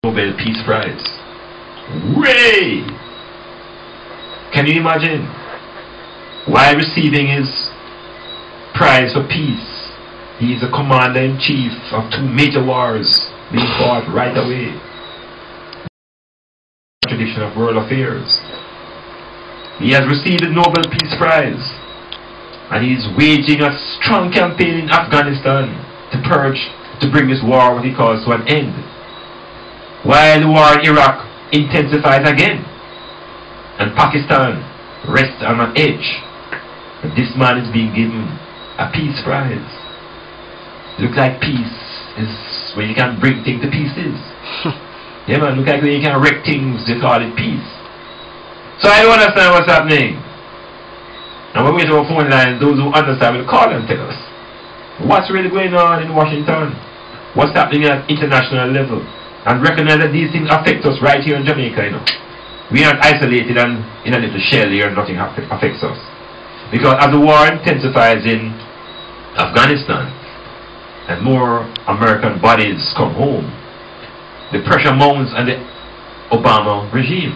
Nobel Peace Prize. Way! Can you imagine? While receiving his prize for peace, he is a commander-in-chief of 2 major wars being fought right away. Tradition of world affairs. He has received the Nobel Peace Prize, and he is waging a strong campaign in Afghanistan to bring this war, what he calls, to an end. While the war in Iraq intensifies again, and Pakistan rests on an edge, but this man is being given a peace prize. Look like peace is when you can bring things to pieces. Yeah, man, look like when you can wreck things, they call it peace. So I don't understand what's happening. And when we wait on our phone line, those who understand will call and tell us what's really going on in Washington, what's happening at international level, and recognize that these things affect us right here in Jamaica, you know. We aren't isolated and in a little shell here and nothing affects us. Because as the war intensifies in Afghanistan and more American bodies come home, the pressure mounts on the Obama regime.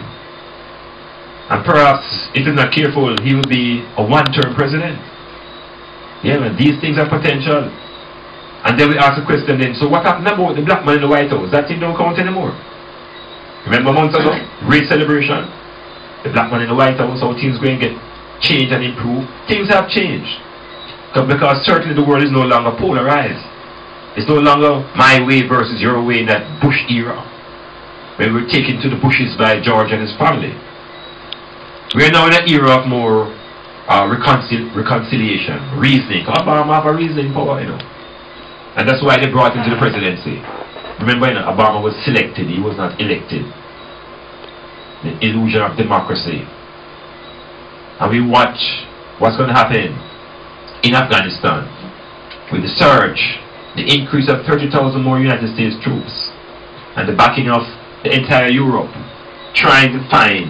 And perhaps, if he's not careful, he will be a one-term president. Yeah, man, these things are potential. And then we ask the question then, so what happened about the black man in the White House? That thing don't count anymore. Remember months ago, great celebration, the black man in the White House, how things going to get changed and improved. Things have changed. Because certainly the world is no longer polarized. It's no longer my way versus your way in that Bush era, when we were taken to the bushes by George and his family. We are now in an era of more reconciliation, reasoning. Obama have a reasoning power, you know. And that's why they brought him to the presidency. Remember, you know, Obama was selected, he was not elected. The illusion of democracy. And we watch what's going to happen in Afghanistan with the surge, the increase of 30,000 more United States troops, and the backing of the entire Europe, trying to find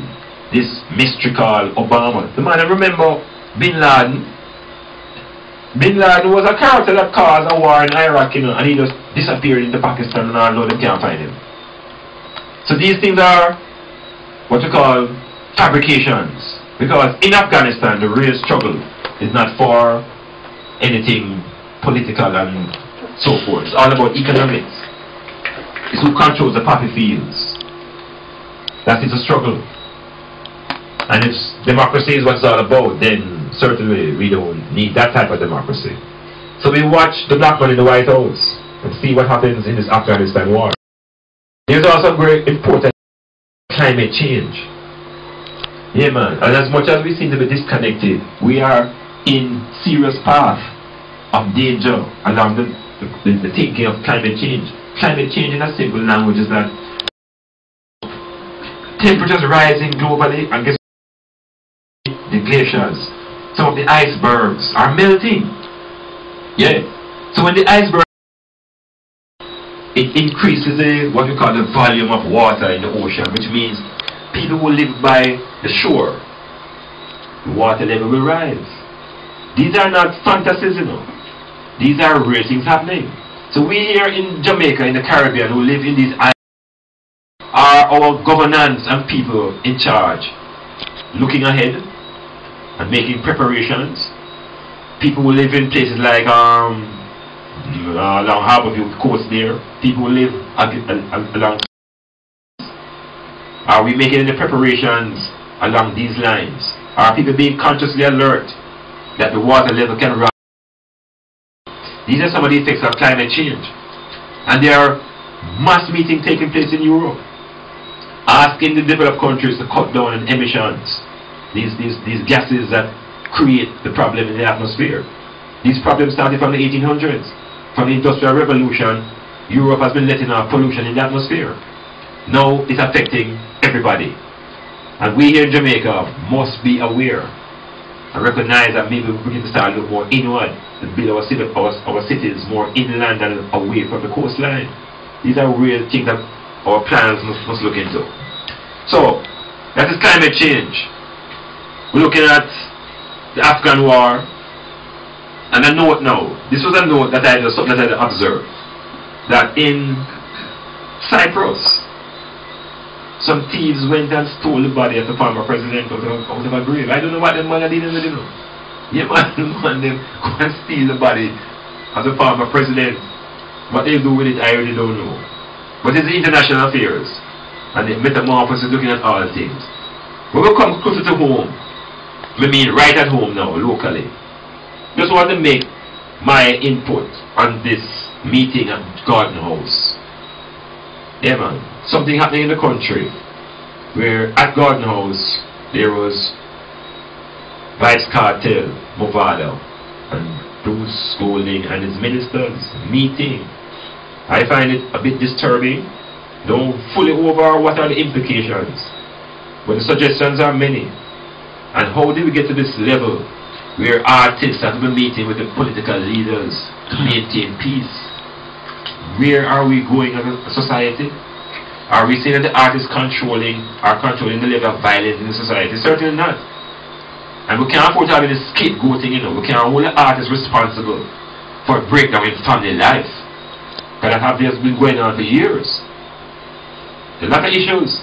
this mystery called Obama. The man, I remember Bin Laden. Bin Laden was a character that caused a war in Iraq, you know, and he just disappeared into Pakistan and although they can't find him. So these things are what you call fabrications. Because in Afghanistan, the real struggle is not for anything political and so forth. It's all about economics. It's who controls the poppy fields. That is a struggle. And if democracy is what it's all about, then certainly we don't need that type of democracy. So we watch the black man in the White House and see what happens in this Afghanistan war. There's also very important climate change. Yeah, man. And as much as we seem to be disconnected, we are in serious path of danger along the thinking of climate change. Climate change in a simple language is that temperatures rising globally, and guess the glaciers, some of the icebergs are melting. Yeah. So when the iceberg, it increases what we call the volume of water in the ocean, which means people who live by the shore, the water level will rise. These are not fantasies, you know. These are real things happening. So we here in Jamaica, in the Caribbean, who live in these islands, are our governance and people in charge, looking ahead and making preparations. People who live in places like along Harbourview coast there, people who live along. Are we making any preparations along these lines? Are people being consciously alert that the water level can rise? These are some of the effects of climate change. And there are mass meetings taking place in Europe, asking the developed countries to cut down on emissions. These gases that create the problem in the atmosphere. These problems started from the 1800s. From the Industrial Revolution, Europe has been letting out pollution in the atmosphere. Now it's affecting everybody. And we here in Jamaica must be aware and recognize that maybe we need to start to look more inward and build our cities more inland and away from the coastline. These are real things that our plans must look into. So, that is climate change. We're looking at the Afghan war. And a note now, this was a note that I observed, that in Cyprus, some thieves went and stole the body of the former president out of a grave. I don't know what them man are dealing with, you know. Yeah, man, them go and steal the body of the former president. What they do with it, I really don't know. But it's international affairs. And the metamorphosis looking at all things. When we come closer to home, I mean right at home now, locally. Just want to make my input on this meeting at Garden House. Yeah, man. Something happening in the country where at Garden House there was Vice Cartel, Movado, and Bruce Golding and his ministers meeting. I find it a bit disturbing. Don't fully over what are the implications, but the suggestions are many. And how did we get to this level where artists have been meeting with the political leaders to maintain peace? Where are we going as a society? Are we saying that the artists controlling the level of violence in the society? Certainly not. And we can't afford to have this scapegoating, you know. We can't hold the artists responsible for a breakdown in family life. Because that has been going on for years. There's a lot of issues.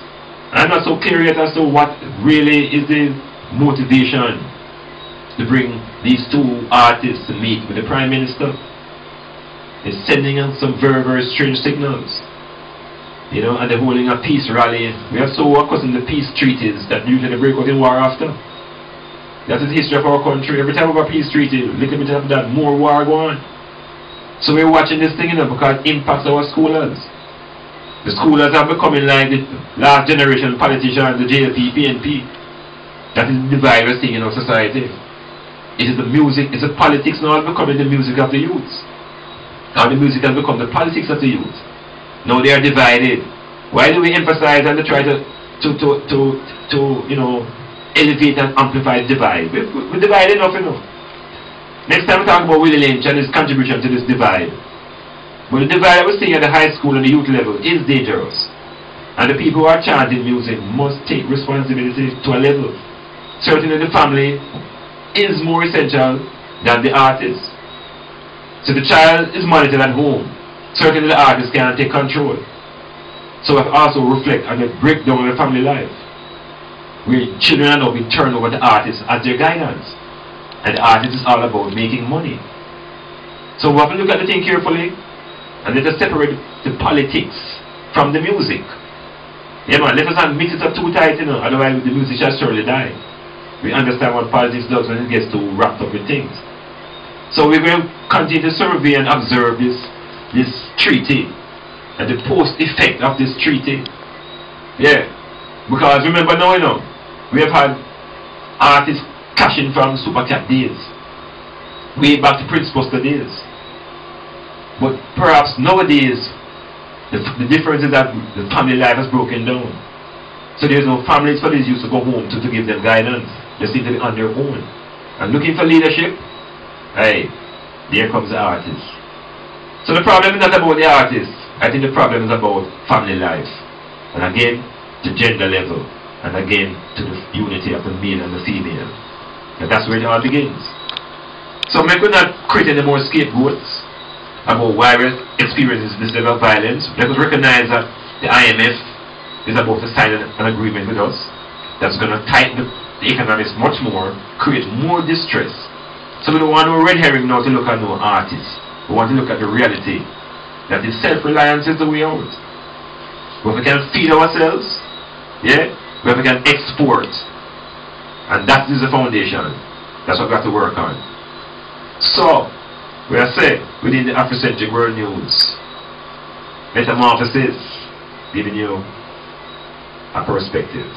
I'm not so clear yet as to what really is the motivation to bring these two artists to meet with the Prime Minister. It's sending out some very, very strange signals. You know, and they're holding a peace rally. We are so accustomed to peace treaties that usually break out in war after. That is the history of our country. Every time we have a peace treaty, little bit of that, more war going on. So we're watching this thing, you know, because it impacts our scholars. The scholars are becoming like the last generation politicians, the JLP, PNP. That is the virus thing in our society. It is the music, it's the politics now becoming the music of the youth. Now the music has become the politics of the youth. Now they are divided. Why do we emphasize and try to you know, elevate and amplify divide? We divide enough, you know. Next time we talk about Willie Lynch and his contribution to this divide. But the divide that we're seeing at the high school and the youth level is dangerous. And the people who are chanting music must take responsibility to a level. Certainly the family is more essential than the artist. So the child is monitored at home. Certainly the artist can take control. So we also reflect on the breakdown of the family life, where children are now being turned over to artists as their guidance. And the artist is all about making money. So we have to look at the thing carefully and let us separate the politics from the music. Yeah, man, let us not mix it up too tight, you know, otherwise the music shall surely die. We understand what politics does when it gets too wrapped up with things. So we're going to continue to survey and observe this treaty and the post-effect of this treaty. Yeah. Because remember now, you know, we have had artists cashing from Super Cat days, way back to Prince Buster days. But perhaps nowadays, the difference is that the family life has broken down. So there's no families for these youths to go home to give them guidance. They seem to be on their own. And looking for leadership, hey, there comes the artist. So the problem is not about the artist. I think the problem is about family life. And again, to gender level. And again, to the unity of the male and the female. And that's where it all begins. So we could not create any more scapegoats about why we're experiencing this level of violence. Let us recognize that the IMF is about to sign an agreement with us that's going to tighten the economics much more, create more distress. So we don't want no red herring now to look at no artists. We want to look at the reality that the self-reliance is the way out. Where we can feed ourselves, yeah, where we can export. And that is the foundation. That's what we have to work on. So, we are saying within the aFRICENTRIC World News, metamorphosis, giving you a perspective.